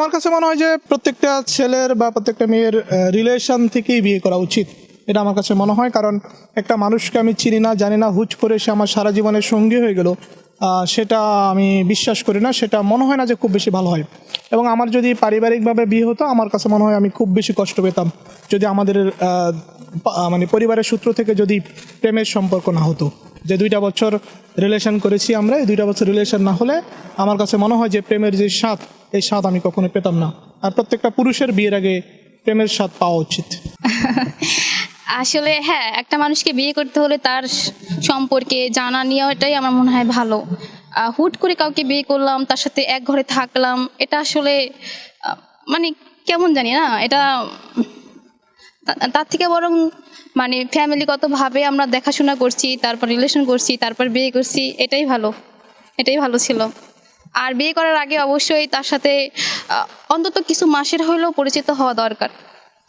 আমার কাছে মনে হয় যে প্রত্যেকটা ছেলের বা প্রত্যেকটা মেয়ের রিলেশন থেকেই বিয়ে করা উচিত, এটা আমার কাছে মনে হয়। কারণ একটা মানুষকে আমি চিনি না জানি না, হুট করে সে আমার সারা জীবনের সঙ্গী হয়ে গেল, সেটা আমি বিশ্বাস করি না, সেটা মনে হয় না যে খুব বেশি ভালো হয়। এবং আমার যদি পারিবারিকভাবে বিয়ে হতো, আমার কাছে মনে হয় আমি খুব বেশি কষ্ট পেতাম যদি আমাদের মানে পরিবারের সূত্র থেকে যদি প্রেমের সম্পর্ক না হতো। যে 2টা বছর রিলেশন করেছি আমরা, এই 2টা বছর রিলেশন না হলে আমার কাছে মনে হয় যে প্রেমের যে স্বাদ, এই স্বাদ আমি কখনো পেতাম না। আর প্রত্যেকটা পুরুষের বিয়ের আগে প্রেমের স্বাদ পাওয়া উচিত। আসলে হ্যাঁ, একটা মানুষকে বিয়ে করতে হলে তার সম্পর্কে জানা নেওয়াটাই আমার মনে হয় ভালো। হুট করে কাউকে বিয়ে করলাম, তার সাথে এক ঘরে থাকলাম, এটা আসলে মানে কেমন জানি না, এটা তার থেকে বরং মানে ফ্যামিলিগতভাবে আমরা দেখাশোনা করছি, তারপর রিলেশন করছি, তারপর বিয়ে করছি, এটাই ভালো ছিল। আর বিয়ে করার আগে অবশ্যই তার সাথে অন্তত কিছু মাসের হলেও পরিচিত হওয়া দরকার।